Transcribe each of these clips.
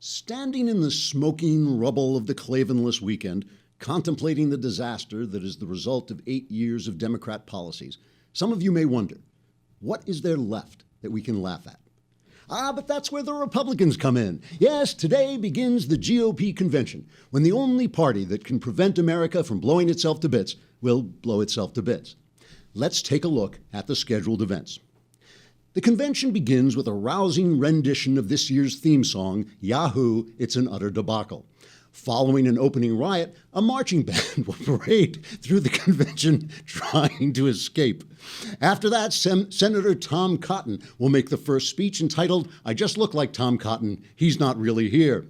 Standing in the smoking rubble of the Klavanless Weekend, contemplating the disaster that is the result of 8 years of Democrat policies, some of you may wonder, what is there left that we can laugh at? But that's where the Republicans come in. Yes, today begins the GOP convention, when the only party that can prevent America from blowing itself to bits will blow itself to bits. Let's take a look at the scheduled events. The convention begins with a rousing rendition of this year's theme song, Yahoo! It's an Utter Debacle. Following an opening riot, a marching band will parade through the convention trying to escape. After that, Senator Tom Cotton will make the first speech entitled, "I Just Look Like Tom Cotton, He's Not Really Here."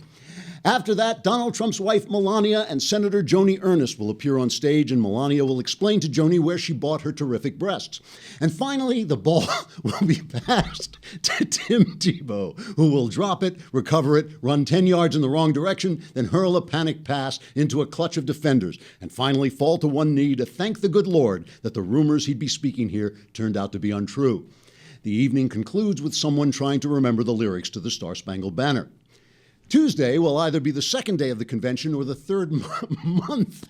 After that, Donald Trump's wife, Melania, and Senator Joni Ernest will appear on stage, and Melania will explain to Joni where she bought her terrific breasts. And finally, the ball will be passed to Tim Tebow, who will drop it, recover it, run 10 yards in the wrong direction, then hurl a panic pass into a clutch of defenders, and finally fall to one knee to thank the good Lord that the rumors he'd be speaking here turned out to be untrue. The evening concludes with someone trying to remember the lyrics to the Star-Spangled Banner. Tuesday will either be the second day of the convention or the third month,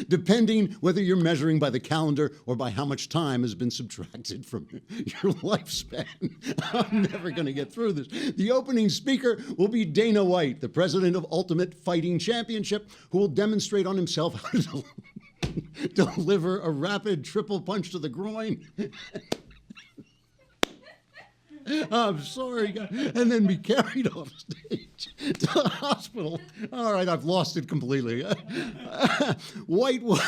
depending whether you're measuring by the calendar or by how much time has been subtracted from your lifespan. I'm never going to get through this. The opening speaker will be Dana White, the president of Ultimate Fighting Championship, who will demonstrate on himself how to deliver a rapid triple punch to the groin. I'm sorry, guys. And then be carried off stage to the hospital. All right, I've lost it completely. White will,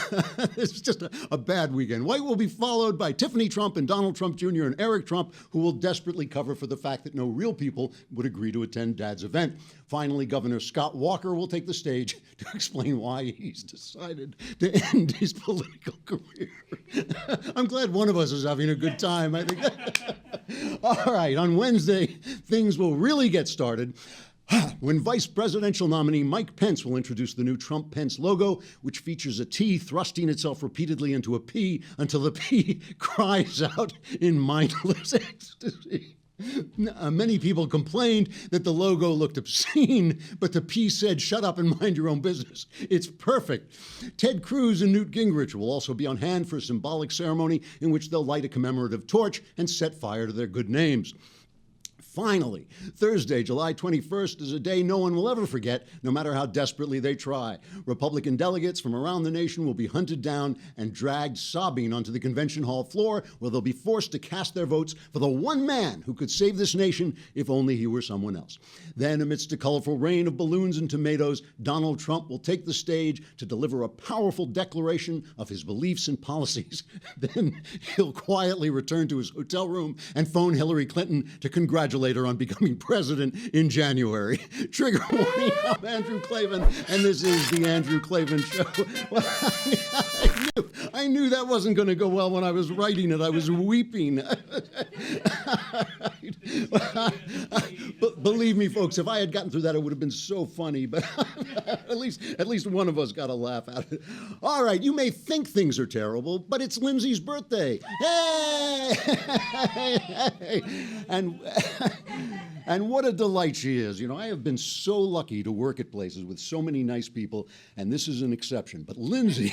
it's just a bad weekend. White will be followed by Tiffany Trump and Donald Trump Jr. and Eric Trump, who will desperately cover for the fact that no real people would agree to attend Dad's event. Finally, Governor Scott Walker will take the stage to explain why he's decided to end his political career. I'm glad one of us is having a good time, I think. All right, on Wednesday, things will really get started when Vice Presidential nominee Mike Pence will introduce the new Trump-Pence logo, which features a T thrusting itself repeatedly into a P until the P cries out in mindless ecstasy. Many people complained that the logo looked obscene, but the P said, "Shut up and mind your own business." It's perfect. Ted Cruz and Newt Gingrich will also be on hand for a symbolic ceremony in which they'll light a commemorative torch and set fire to their good names. Finally, Thursday, July 21st, is a day no one will ever forget, no matter how desperately they try. Republican delegates from around the nation will be hunted down and dragged sobbing onto the convention hall floor, where they'll be forced to cast their votes for the one man who could save this nation if only he were someone else. Then, amidst a colorful rain of balloons and tomatoes, Donald Trump will take the stage to deliver a powerful declaration of his beliefs and policies. Then he'll quietly return to his hotel room and phone Hillary Clinton to congratulate her on becoming president in January. Trigger warning, I'm Andrew Klavan, and this is The Andrew Klavan Show. Well, I knew that wasn't going to go well when I was writing it. I was weeping. Believe me, folks, if I had gotten through that, it would have been so funny, but at least one of us got a laugh at it. All right, you may think things are terrible, but it's Lindsay's birthday. Hey! And what a delight she is. You know, I have been so lucky to work at places with so many nice people, and this is an exception. But Lindsay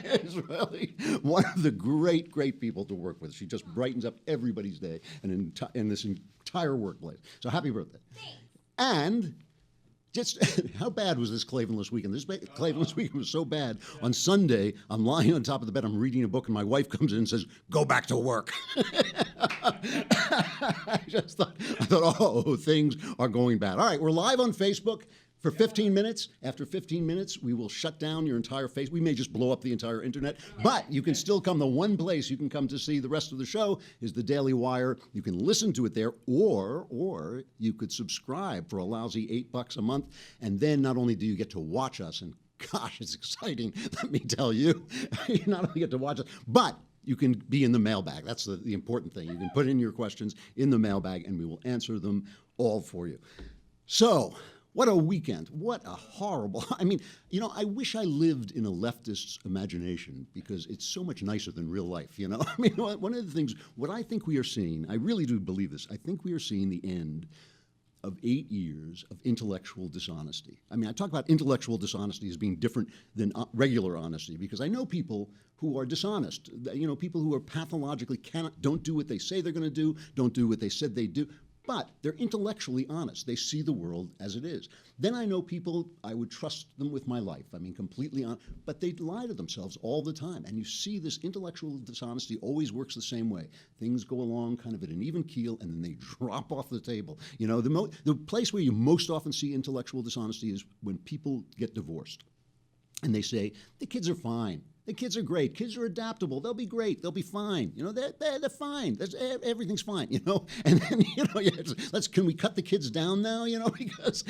is really one of the great, great people to work with. She just brightens up everybody's day and in this entire workplace. So happy birthday. Thanks. And just how bad was this Klavanless Weekend? This Klavanless Weekend was so bad. On Sunday, I'm lying on top of the bed, I'm reading a book, and my wife comes in and says, "Go back to work." I thought, oh, things are going bad. All right, we're live on Facebook for 15 minutes. After 15 minutes, we will shut down your entire face. We may just blow up the entire internet, but you can still come. The one place you can come to see the rest of the show is the Daily Wire. You can listen to it there, or you could subscribe for a lousy $8 a month, and then not only do you get to watch us, and gosh, it's exciting, let me tell you, you not only get to watch us, but you can be in the mailbag. That's the important thing. You can put in your questions in the mailbag, and we will answer them all for you. So, what a weekend. What a horrible, I mean, you know, I wish I lived in a leftist's imagination because it's so much nicer than real life, you know? I mean, one of the things, what I think we are seeing, I really do believe this, I think we are seeing the end of 8 years of intellectual dishonesty. I mean, I talk about intellectual dishonesty as being different than regular honesty because I know people who are dishonest, people who are pathologically don't do what they say they're going to do, don't do what they said they do. But they're intellectually honest. They see the world as it is. Then I know people, I would trust them with my life. I mean, completely honest. But they lie to themselves all the time. And you see this intellectual dishonesty always works the same way. Things go along kind of at an even keel, and then they drop off the table. The place where you most often see intellectual dishonesty is when people get divorced. And they say, the kids are fine. The kids are great. Kids are adaptable. They'll be great. They'll be fine. They're fine. Everything's fine. And then can we cut the kids down now? Because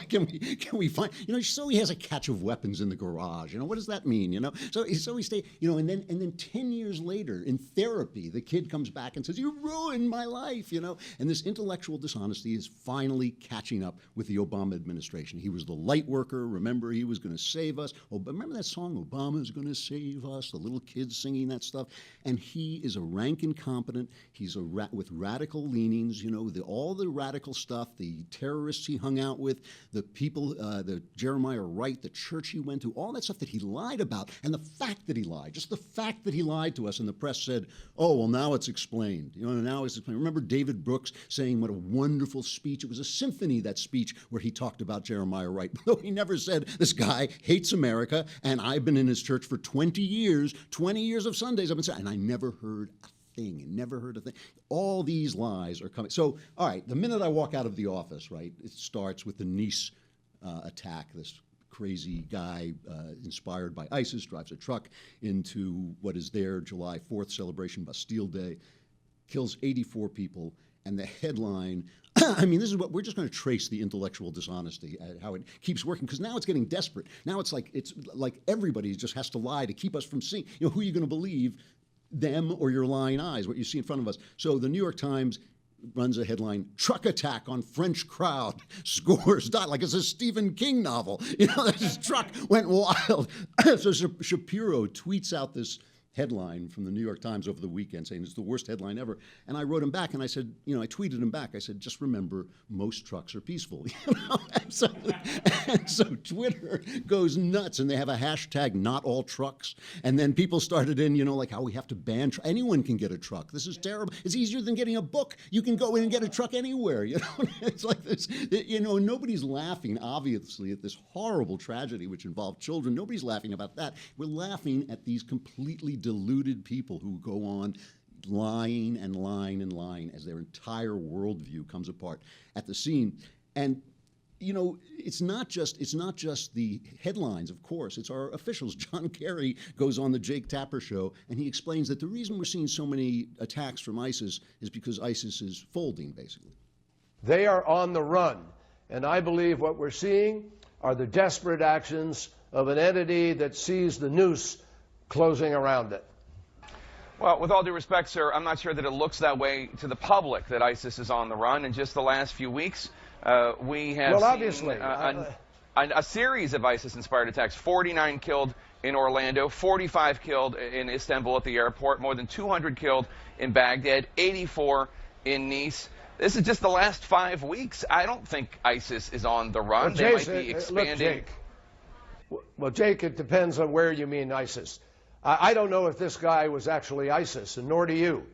can we find so he has a catch of weapons in the garage. What does that mean? So we stay. And then 10 years later in therapy, the kid comes back and says, "You ruined my life." And this intellectual dishonesty is finally catching up with the Obama administration. He was the light worker. Remember, he was going to save us. Oh, but remember that song, "Obama's going to save us," the little kids singing that stuff. And he is a rank incompetent. He's with radical leanings, all the radical stuff, the terrorists he hung out with, the people, the Jeremiah Wright, the church he went to, all that stuff that he lied about. And the fact that he lied, just the fact that he lied to us, and the press said, "Oh, well, now it's explained." Now it's explained. Remember David Brooks saying what a wonderful speech. It was a symphony, that speech where he talked about Jeremiah Wright. Though he never said, "This guy hates America, and I've been in his church for 20 years of Sundays I've been saying," and I never heard a thing. All these lies are coming. So, all right, the minute I walk out of the office, right, it starts with the Nice attack. This crazy guy inspired by ISIS drives a truck into what is their July 4th celebration, Bastille Day, kills 84 people, and the headline, I mean, this is what we're just going to trace the intellectual dishonesty, how it keeps working, because now it's getting desperate. Now it's like everybody just has to lie to keep us from seeing. Who are you going to believe, them or your lying eyes? What you see in front of us. So the New York Times runs a headline: "Truck attack on French crowd scores dot," like it's a Stephen King novel. This truck went wild. So Shapiro tweets out this headline from the New York Times over the weekend saying it's the worst headline ever. And I wrote him back and I said, I tweeted him back. I said, "Just remember, most trucks are peaceful." And so Twitter goes nuts, and they have a hashtag #NotAllTrucks. And then people started in, like how we have to ban anyone can get a truck. This is terrible. It's easier than getting a book. You can go in and get a truck anywhere. It's like this. Nobody's laughing, obviously, at this horrible tragedy which involved children. Nobody's laughing about that. We're laughing at these completely deluded people who go on lying and lying and lying as their entire worldview comes apart at the scene. And it's not just the headlines, of course. It's our officials. John Kerry goes on the Jake Tapper show, and he explains that the reason we're seeing so many attacks from ISIS is because ISIS is folding, basically. They are on the run, and I believe what we're seeing are the desperate actions of an entity that sees the noose closing around it. Well, with all due respect, sir, I'm not sure that it looks that way to the public, that ISIS is on the run. In just the last few weeks, we have seen a series of ISIS-inspired attacks. 49 killed in Orlando, 45 killed in Istanbul at the airport, more than 200 killed in Baghdad, 84 in Nice. This is just the last 5 weeks. I don't think ISIS is on the run. Well, they Jason, might be expanding. Look, Jake. Well, Jake, it depends on where you mean ISIS. I don't know if this guy was actually ISIS, and nor do you.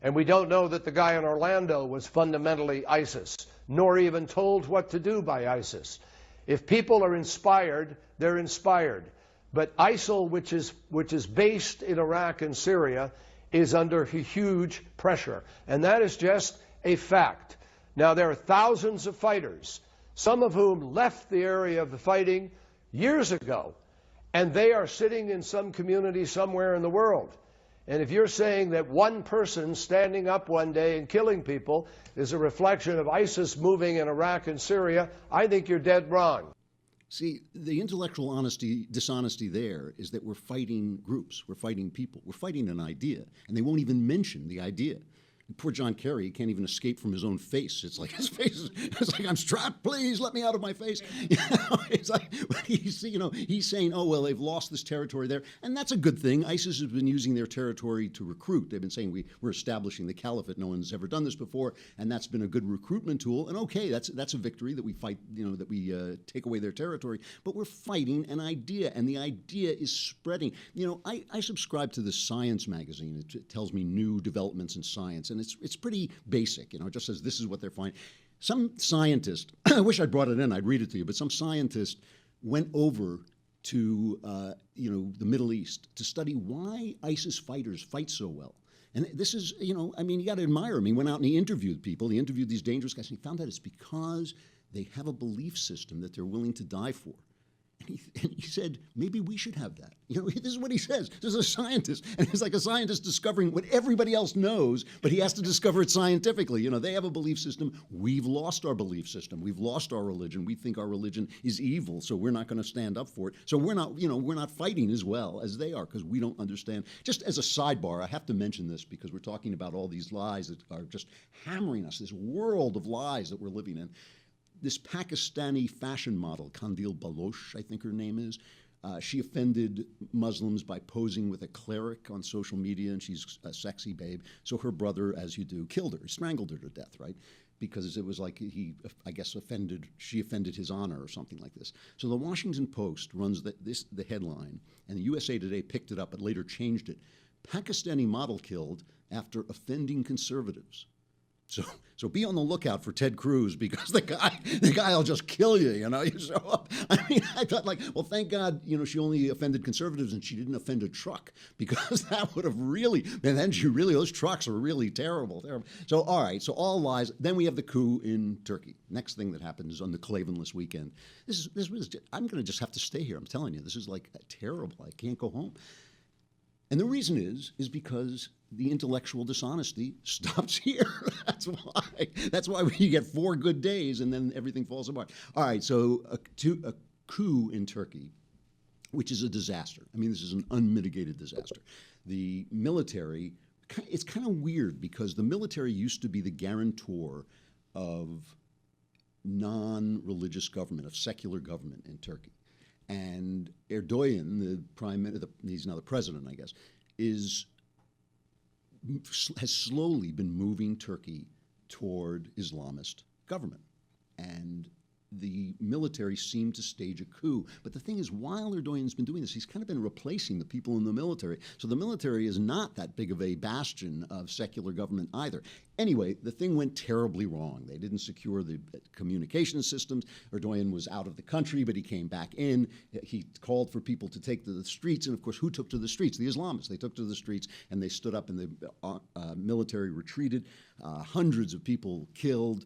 And we don't know that the guy in Orlando was fundamentally ISIS, nor even told what to do by ISIS. If people are inspired, they're inspired. But ISIL, which is based in Iraq and Syria, is under huge pressure. And that is just a fact. Now, there are thousands of fighters, some of whom left the area of the fighting years ago, and they are sitting in some community somewhere in the world. And if you're saying that one person standing up one day and killing people is a reflection of ISIS moving in Iraq and Syria, I think you're dead wrong. See, the intellectual dishonesty there is that we're fighting groups, we're fighting people, we're fighting an idea, and they won't even mention the idea. Poor John Kerry, he can't even escape from his own face. It's like his face is, it's like, I'm strapped, please let me out of my face. It's like, he's saying, oh, well, they've lost this territory there. And that's a good thing. ISIS has been using their territory to recruit. They've been saying we're establishing the caliphate. No one's ever done this before. And that's been a good recruitment tool. And okay, that's a victory that we fight, that we take away their territory. But we're fighting an idea, and the idea is spreading. I subscribe to this science magazine. It tells me new developments in science. And it's pretty basic, it just says this is what they're finding. Some scientist, I wish I'd brought it in, I'd read it to you, but some scientist went over to the Middle East to study why ISIS fighters fight so well. And this is, you got to admire him. He went out and he interviewed people. He interviewed these dangerous guys, and he found out it's because they have a belief system that they're willing to die for. And he said, maybe we should have that. This is what he says. This is a scientist. And he's like a scientist discovering what everybody else knows, but he has to discover it scientifically. They have a belief system. We've lost our belief system. We've lost our religion. We think our religion is evil, so we're not going to stand up for it. So we're not fighting as well as they are because we don't understand. Just as a sidebar, I have to mention this because we're talking about all these lies that are just hammering us, this world of lies that we're living in. This Pakistani fashion model, Kandil Baloch, I think her name is, she offended Muslims by posing with a cleric on social media, and she's a sexy babe. So her brother, as you do, killed her, strangled her to death, right? Because it was like she offended his honor or something like this. So the Washington Post runs the headline, and the USA Today picked it up but later changed it. Pakistani model killed after offending conservatives. So be on the lookout for Ted Cruz because the guy will just kill you, you show up. I thought well, thank God, she only offended conservatives and she didn't offend a truck because that would have really, and then those trucks are really terrible. So, all right, so all lies. Then we have the coup in Turkey. Next thing that happens on the Klavanless Weekend. I'm going to just have to stay here. I'm telling you, this is terrible. I can't go home. And the reason is because the intellectual dishonesty stops here. That's why you get 4 good days and then everything falls apart. All right, so a coup in Turkey, which is a disaster. This is an unmitigated disaster. The military, it's kind of weird because the military used to be the guarantor of non-religious government, of secular government in Turkey. And Erdogan, the prime minister, he's now the president, I guess, has slowly been moving Turkey toward Islamist government. And the military seemed to stage a coup. But the thing is, while Erdogan's been doing this, he's kind of been replacing the people in the military. So the military is not that big of a bastion of secular government either. Anyway, the thing went terribly wrong. They didn't secure the communication systems. Erdogan was out of the country, but he came back in. He called for people to take to the streets. And of course, who took to the streets? The Islamists. They took to the streets and they stood up and the military retreated. Hundreds of people killed.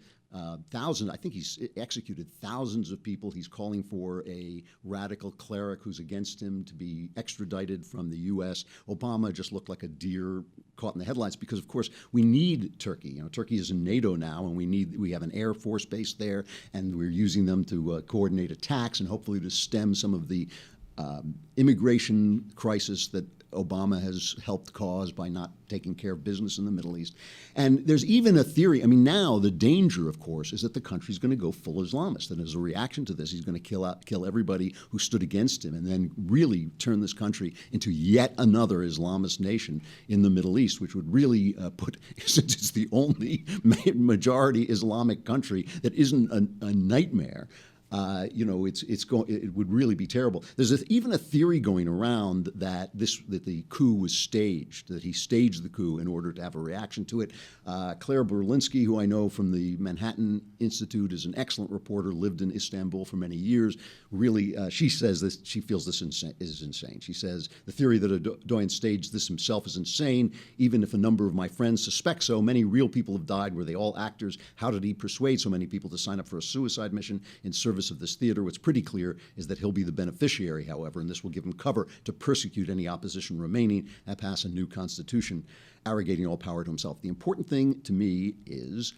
Thousands, I think he's executed thousands of people. He's calling for a radical cleric who's against him to be extradited from the U.S. Obama just looked like a deer caught in the headlights because, of course, we need Turkey. Turkey is in NATO now, and we have an Air Force base there, and we're using them to coordinate attacks and hopefully to stem some of the immigration crisis that Obama has helped cause by not taking care of business in the Middle East. And there's even a theory, now the danger, of course, is that the country's going to go full Islamist. And as a reaction to this, he's going to kill everybody who stood against him and then really turn this country into yet another Islamist nation in the Middle East, which would really since it's the only majority Islamic country that isn't a nightmare, it would really be terrible. There's even a theory going around that the coup was staged, that he staged the coup in order to have a reaction to it. Claire Berlinski, who I know from the Manhattan Institute, is an excellent reporter, lived in Istanbul for many years. Really, she says this. She feels this is insane. She says the theory that Erdogan staged this himself is insane. Even if a number of my friends suspect so, many real people have died. Were they all actors? How did he persuade so many people to sign up for a suicide mission in service of this theater? What's pretty clear is that he'll be the beneficiary, however, and this will give him cover to persecute any opposition remaining and pass a new constitution, arrogating all power to himself. The important thing to me is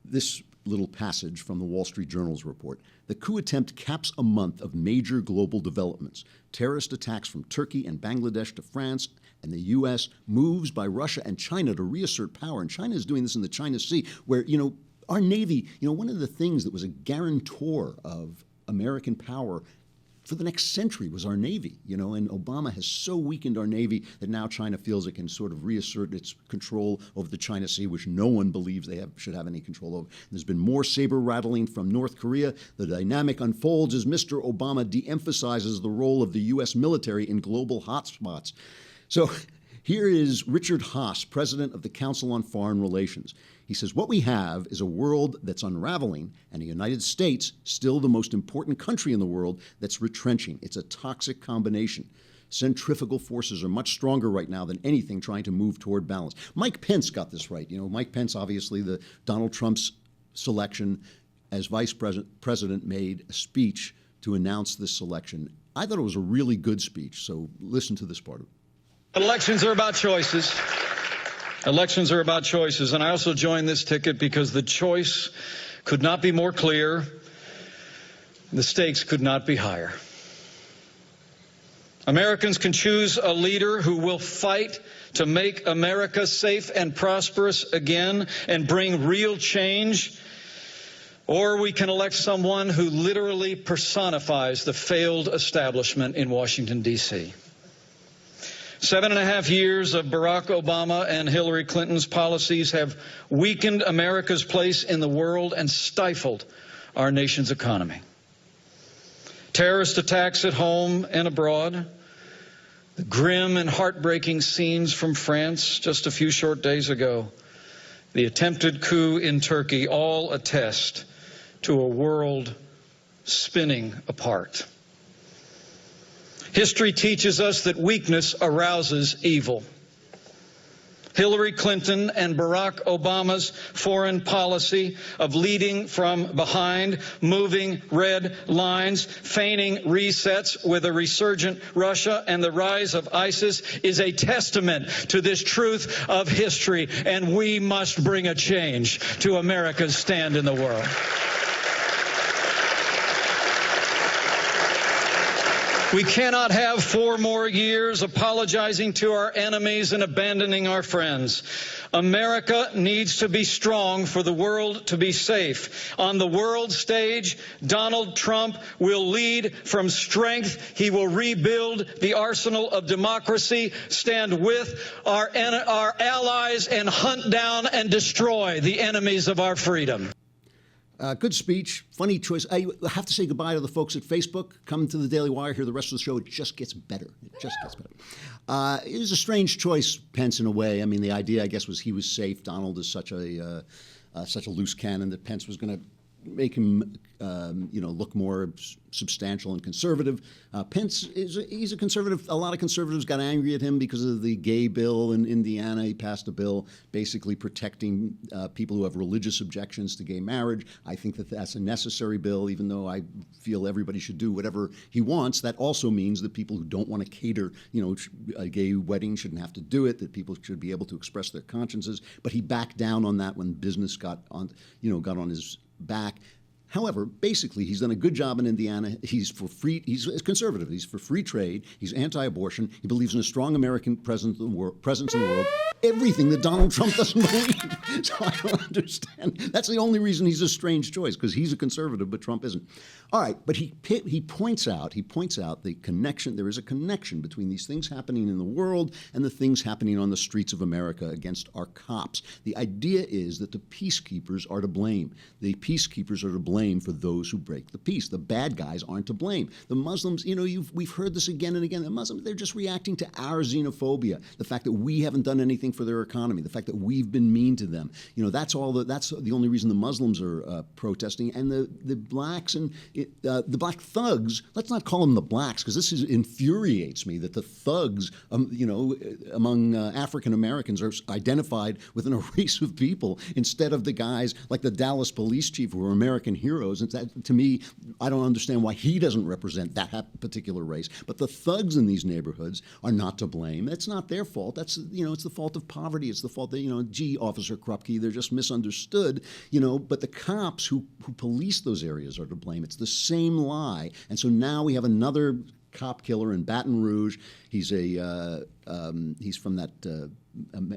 this little passage from the Wall Street Journal's report. The coup attempt caps a month of major global developments. Terrorist attacks from Turkey and Bangladesh to France and the U.S., moves by Russia and China to reassert power. And China is doing this in the China Sea, where, our Navy, one of the things that was a guarantor of American power for the next century was our Navy, and Obama has so weakened our Navy that now China feels it can sort of reassert its control over the China Sea, which no one believes they should have any control over. There's been more saber rattling from North Korea. The dynamic unfolds as Mr. Obama de-emphasizes the role of the U.S. military in global hotspots. So here is Richard Haass, president of the Council on Foreign Relations. He says, what we have is a world that's unraveling and the United States, still the most important country in the world, that's retrenching. It's a toxic combination. Centrifugal forces are much stronger right now than anything trying to move toward balance. Mike Pence got this right. Mike Pence, obviously, the Donald Trump's selection as vice president, made a speech to announce this selection. I thought it was a really good speech, so listen to this part of it. Elections are about choices. Elections are about choices, and I also joined this ticket because the choice could not be more clear. The stakes could not be higher. Americans can choose a leader who will fight to make America safe and prosperous again and bring real change, or we can elect someone who literally personifies the failed establishment in Washington, D.C. 7.5 years of Barack Obama and Hillary Clinton's policies have weakened America's place in the world and stifled our nation's economy. Terrorist attacks at home and abroad, the grim and heartbreaking scenes from France just a few short days ago, the attempted coup in Turkey all attest to a world spinning apart. History teaches us that weakness arouses evil. Hillary Clinton and Barack Obama's foreign policy of leading from behind, moving red lines, feigning resets with a resurgent Russia and the rise of ISIS is a testament to this truth of history, and we must bring a change to America's stand in the world. We cannot have 4 more years apologizing to our enemies and abandoning our friends. America needs to be strong for the world to be safe. On the world stage, Donald Trump will lead from strength. He will rebuild the arsenal of democracy, stand with our allies, and hunt down and destroy the enemies of our freedom. Good speech, funny choice. I have to say goodbye to the folks at Facebook. Come to the Daily Wire, hear the rest of the show. It just gets better. It just gets better. It was a strange choice, Pence, in a way. I mean, the idea, I guess, was he was safe. Donald is such a loose cannon that Pence was going to make him, look more substantial and conservative. Pence he's a conservative. A lot of conservatives got angry at him because of the gay bill in Indiana. He passed a bill basically protecting people who have religious objections to gay marriage. I think that that's a necessary bill, even though I feel everybody should do whatever he wants. That also means that people who don't want to cater, a gay wedding shouldn't have to do it. That people should be able to express their consciences. But he backed down on that when business got on his back. However, basically, he's done a good job in Indiana. He's a conservative. He's for free trade. He's anti-abortion. He believes in a strong American presence in the world. Everything that Donald Trump doesn't believe. So I don't understand. That's the only reason he's a strange choice, because he's a conservative, but Trump isn't. All right, but he points out the connection. There is a connection between these things happening in the world and the things happening on the streets of America against our cops. The idea is that the peacekeepers are to blame. The peacekeepers are to blame for those who break the peace. The bad guys aren't to blame. The Muslims, we've heard this again and again. The Muslims, they're just reacting to our xenophobia, the fact that we haven't done anything for their economy, the fact that we've been mean to them. That's the only reason the Muslims are protesting. And the blacks and the black thugs, let's not call them the blacks, because this infuriates me that the thugs, among African Americans are identified within a race of people instead of the guys like the Dallas police chief who are American heroes. And that, to me, I don't understand why he doesn't represent that particular race. But the thugs in these neighborhoods are not to blame. It's not their fault. That's, it's the fault of poverty. It's the fault that, gee, Officer Krupke, they're just misunderstood, but the cops who police those areas are to blame. It's the same lie. And so now we have another cop killer in Baton Rouge. He's he's from that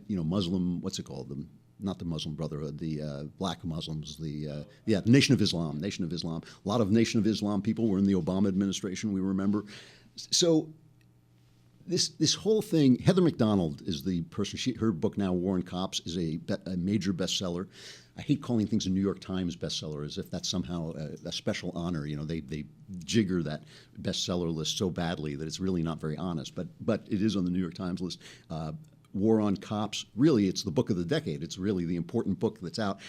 Muslim, what's it called? Not the Muslim Brotherhood, the black Muslims, Nation of Islam. Nation of Islam. A lot of Nation of Islam people were in the Obama administration, we remember. So this whole thing, Heather McDonald is the person, her book now, War on Cops, is a major bestseller. I hate calling things a New York Times bestseller as if that's somehow a special honor. They jigger that bestseller list so badly that it's really not very honest. But it is on the New York Times list. War on Cops, really, it's the book of the decade. It's really the important book that's out.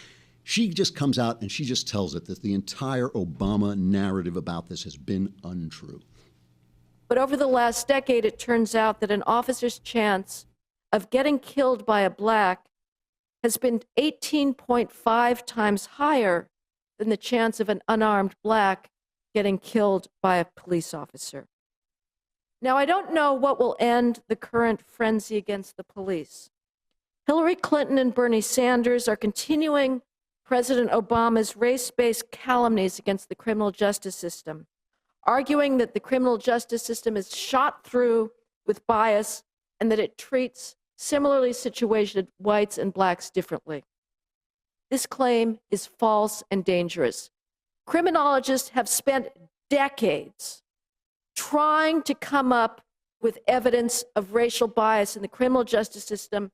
She just comes out and she just tells it that the entire Obama narrative about this has been untrue. But over the last decade, it turns out that an officer's chance of getting killed by a black has been 18.5 times higher than the chance of an unarmed black getting killed by a police officer. Now, I don't know what will end the current frenzy against the police. Hillary Clinton and Bernie Sanders are continuing President Obama's race-based calumnies against the criminal justice system, arguing that the criminal justice system is shot through with bias and that it treats similarly situated whites and blacks differently. This claim is false and dangerous. Criminologists have spent decades trying to come up with evidence of racial bias in the criminal justice system,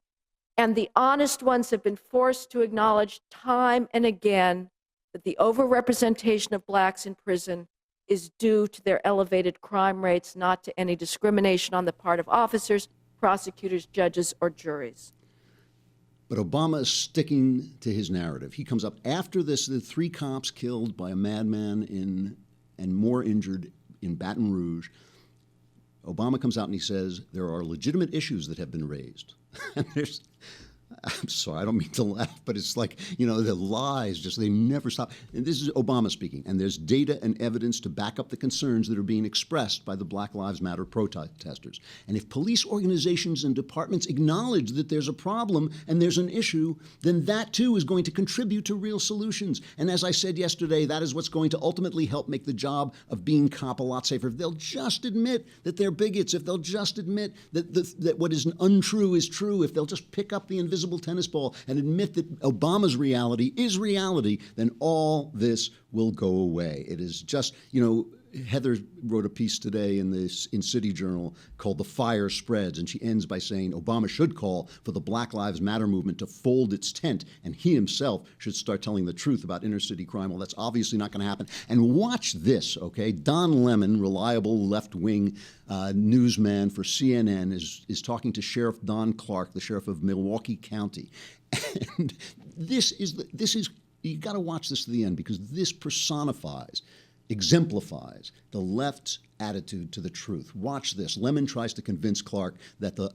and the honest ones have been forced to acknowledge time and again that the overrepresentation of blacks in prison is due to their elevated crime rates, not to any discrimination on the part of officers, prosecutors, judges, or juries. But Obama is sticking to his narrative. He comes up after this, the 3 cops killed by a madman and more injured in Baton Rouge. Obama comes out and he says, there are legitimate issues that have been raised. And I'm sorry, I don't mean to laugh, but it's like, the lies, they never stop. And this is Obama speaking, and there's data and evidence to back up the concerns that are being expressed by the Black Lives Matter protesters. And if police organizations and departments acknowledge that there's a problem and there's an issue, then that too is going to contribute to real solutions. And as I said yesterday, that is what's going to ultimately help make the job of being cop a lot safer. If they'll just admit that they're bigots, if they'll just admit that what is untrue is true, if they'll just pick up the invisible tennis ball and admit that Obama's reality is reality, then all this will go away. It is just, Heather wrote a piece today in City Journal called "The Fire Spreads," and she ends by saying Obama should call for the Black Lives Matter movement to fold its tent, and he himself should start telling the truth about inner city crime. Well, that's obviously not going to happen. And watch this, okay? Don Lemon, reliable left-wing newsman for CNN, is talking to Sheriff Don Clark, the sheriff of Milwaukee County, and this is you got to watch this to the end, because this personifies, exemplifies the left's attitude to the truth. Watch this. Lemon tries to convince Clark that the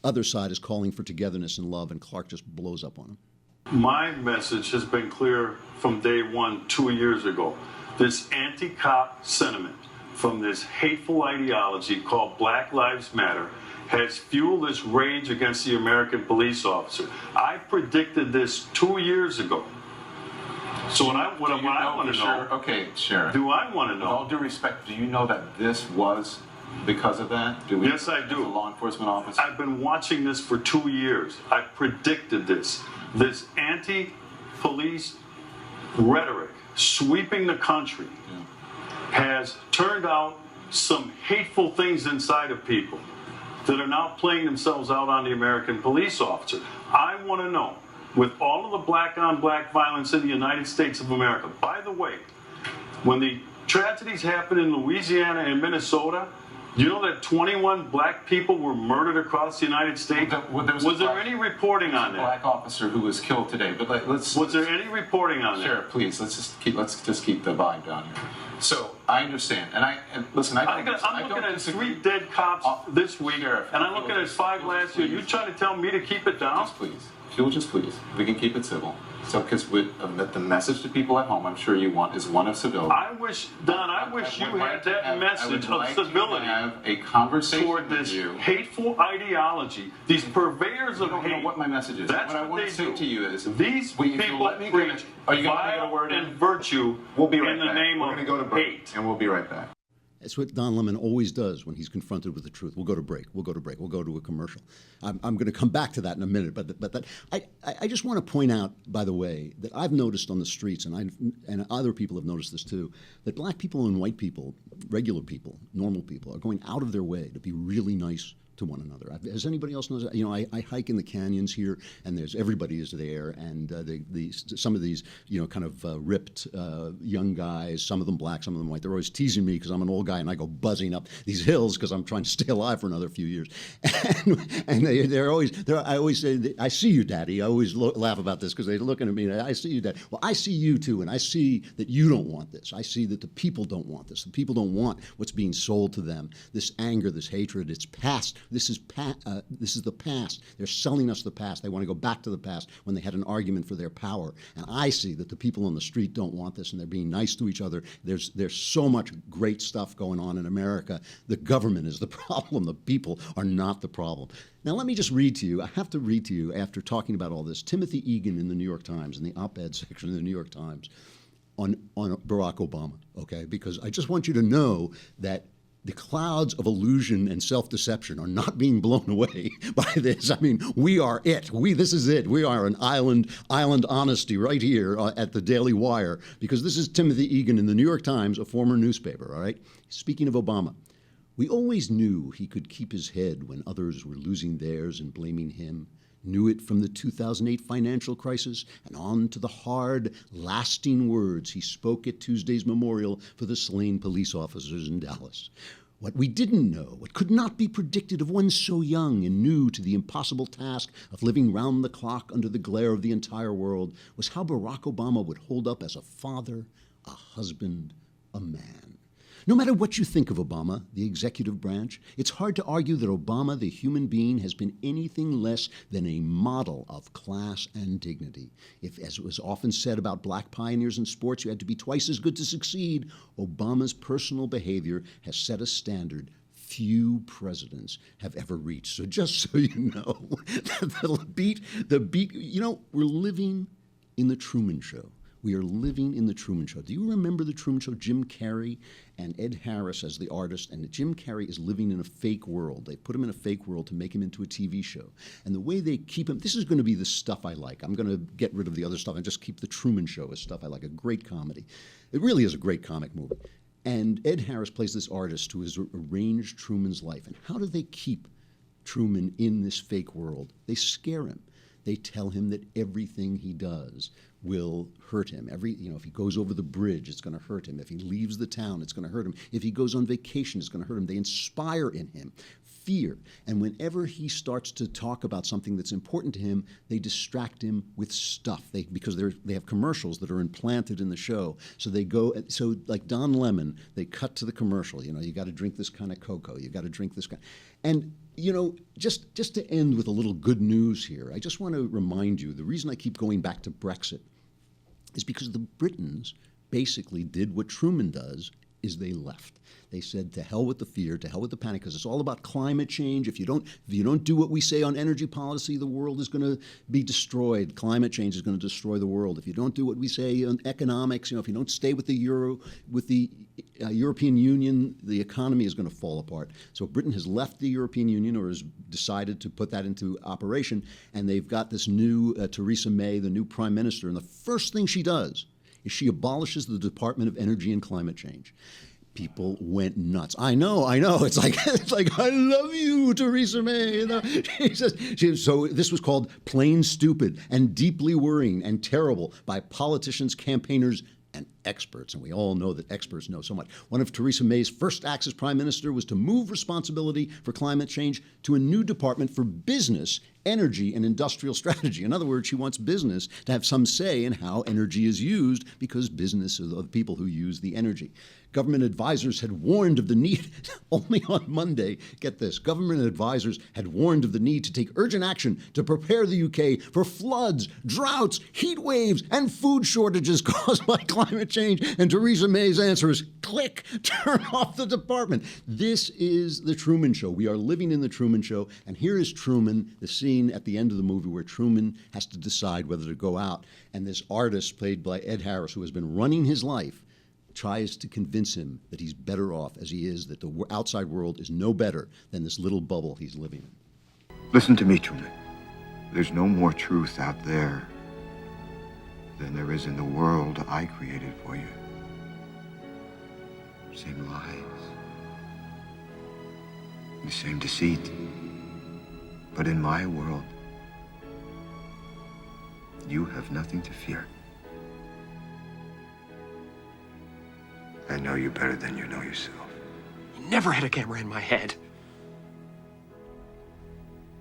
other side is calling for togetherness and love, and Clark just blows up on him. My message has been clear from day one 2 years ago. This anti-cop sentiment from this hateful ideology called Black Lives Matter has fueled this rage against the American police officer. I predicted this 2 years ago. So what I want to know, okay, Sheriff. do I want to know? With all due respect, do you know that this was because of that? Yes, I do. As a law enforcement officer? I've been watching this for 2 years. I predicted this. This anti-police rhetoric sweeping the country has turned out some hateful things inside of people that are now playing themselves out on the American police officer. I want to know, with all of the black-on-black violence in the United States of America. By the way, when the tragedies happened in Louisiana and Minnesota, you know that 21 black people were murdered across the United States? Was there any reporting on that? Black officer who was killed today. But was there any reporting on that? Sheriff, please, let's just keep the vibe down here. So I understand, and listen. I'm looking at 3 dead cops this week, Sheriff, and I'm looking at 5 last year. You trying to tell me to keep it down? Just please. If you'll just please, we can keep it civil. So, because the message to people at home, I'm sure you want, is one of civility. I wish, Don, I wish you had that message of civility have a conversation toward this hateful ideology, these purveyors of hate. I don't know what my message is. That's what I want to say to you is, these people preach vile and virtue in the name of hate. And we'll be right back. That's what Don Lemon always does when he's confronted with the truth. We'll go to break. We'll go to a commercial. I'm going to come back to that in a minute. But I just want to point out, by the way, that I've noticed on the streets, and other people have noticed this too, that black people and white people, regular people, normal people, are going out of their way to be really nice to one another. Has anybody else knows that? You know, I hike in the canyons here, and everybody is there, and some of these, you know, kind of ripped young guys, some of them black, some of them white, they're always teasing me because I'm an old guy and I go buzzing up these hills because I'm trying to stay alive for another few years. And I always say, I see you, Daddy. I always laugh about this because they're looking at me, and I see you, Daddy. Well, I see you too, and I see that you don't want this. I see that the people don't want this. The people don't want what's being sold to them. This anger, this hatred, it's past. This is the past. They're selling us the past. They want to go back to the past when they had an argument for their power. And I see that the people on the street don't want this, and they're being nice to each other. There's so much great stuff going on in America. The government is the problem. The people are not the problem. Now, let me just read to you. I have to read to you, after talking about all this, Timothy Egan in the New York Times, in the op-ed section of the New York Times, on Barack Obama, okay? Because I just want you to know that the clouds of illusion and self-deception are not being blown away by this. I mean, we are it. This is it. We are an island honesty right here at the Daily Wire, because this is Timothy Egan in the New York Times, a former newspaper, all right? Speaking of Obama, we always knew he could keep his head when others were losing theirs and blaming him. Knew it from the 2008 financial crisis and on to the hard, lasting words he spoke at Tuesday's memorial for the slain police officers in Dallas. What we didn't know, what could not be predicted of one so young and new to the impossible task of living round the clock under the glare of the entire world, was how Barack Obama would hold up as a father, a husband, a man. No matter what you think of Obama, the executive branch, it's hard to argue that Obama, the human being, has been anything less than a model of class and dignity. If, as was often said about black pioneers in sports, you had to be twice as good to succeed, Obama's personal behavior has set a standard few presidents have ever reached. So just so you know, the beat, you know, we're living in the Truman Show. We are living in the Truman Show. Do you remember the Truman Show? Jim Carrey and Ed Harris as the artist, and Jim Carrey is living in a fake world. They put him in a fake world to make him into a TV show. And the way they keep him, this is going to be the stuff I like. I'm going to get rid of the other stuff and just keep the Truman Show as stuff I like, a great comedy. It really is a great comic movie. And Ed Harris plays this artist who has arranged Truman's life. And how do they keep Truman in this fake world? They scare him. They tell him that everything he does will hurt him. If he goes over the bridge, it's going to hurt him. If he leaves the town, it's going to hurt him. If he goes on vacation, it's going to hurt him. They inspire in him fear. And whenever he starts to talk about something that's important to him, they distract him with stuff. Because they have commercials that are implanted in the show. So like Don Lemon, they cut to the commercial. You know, you got to drink this kind of cocoa. You got to drink this kind. And you know, just to end with a little good news here, I just want to remind you, the reason I keep going back to Brexit is because the Britons basically did what Truman does, is they left. They said, to hell with the fear, to hell with the panic, because it's all about climate change. If you don't do what we say on energy policy, the world is going to be destroyed. Climate change is going to destroy the world. If you don't do what we say on economics, if you don't stay with the euro, with the European Union, the economy is going to fall apart. So Britain has left the European Union, or has decided to put that into operation, and they've got this new Theresa May, the new prime minister, and the first thing she does is she abolishes the Department of Energy and Climate Change. People went nuts. I know. It's like I love you, Theresa May. You know? So this was called plain stupid and deeply worrying and terrible by politicians, campaigners, and experts. And we all know that experts know so much. One of Theresa May's first acts as prime minister was to move responsibility for climate change to a new department for business, energy, and industrial strategy. In other words, she wants business to have some say in how energy is used, because business are the people who use the energy. Government advisors had warned of the need, only on Monday, get this, government advisors had warned of the need to take urgent action to prepare the UK for floods, droughts, heat waves, and food shortages caused by climate change. And Theresa May's answer is, click, turn off the department. This is the Truman Show. We are living in the Truman Show. And here is Truman, the scene at the end of the movie where Truman has to decide whether to go out. And this artist, played by Ed Harris, who has been running his life, tries to convince him that he's better off as he is, that the outside world is no better than this little bubble he's living in. Listen to me, Truman. There's no more truth out there than there is in the world I created for you. Same lies, the same deceit. But in my world, you have nothing to fear. I know you better than you know yourself. You never had a camera in my head.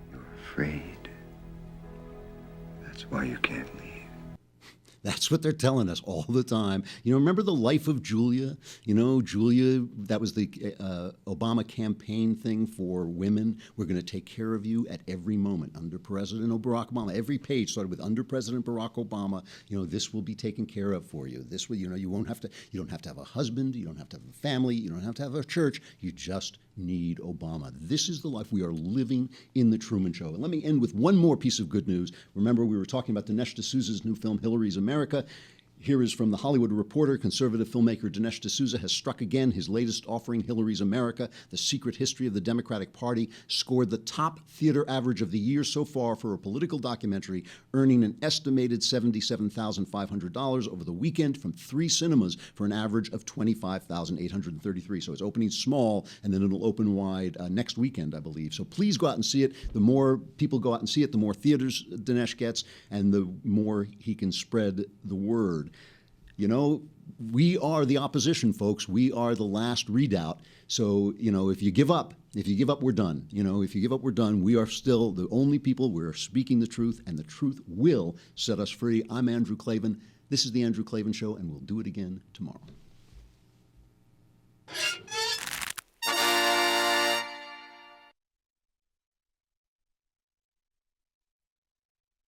You're afraid. That's why you can't leave. That's what they're telling us all the time. You know, remember The Life of Julia? You know, Julia, that was the Obama campaign thing for women. We're going to take care of you at every moment under President Barack Obama. Every page started with under President Barack Obama. You know, this will be taken care of for you. This will, you know, you don't have to have a husband. You don't have to have a family. You don't have to have a church. You just need Obama. This is the life we are living in the Truman Show. And let me end with one more piece of good news. Remember, we were talking about Dinesh D'Souza's new film, Hillary's America. Here is from The Hollywood Reporter. Conservative filmmaker Dinesh D'Souza has struck again. His latest offering, Hillary's America, The Secret History of the Democratic Party, scored the top theater average of the year so far for a political documentary, earning an estimated $77,500 over the weekend from 3 cinemas for an average of $25,833. So it's opening small, and then it'll open wide next weekend, I believe. So please go out and see it. The more people go out and see it, the more theaters Dinesh gets, and the more he can spread the word. You know, we are the opposition, folks. We are the last redoubt. So, you know, if you give up, we're done. You know, if you give up, we're done. We are still the only people. We're speaking the truth, and the truth will set us free. I'm Andrew Klavan. This is The Andrew Klavan Show, and we'll do it again tomorrow.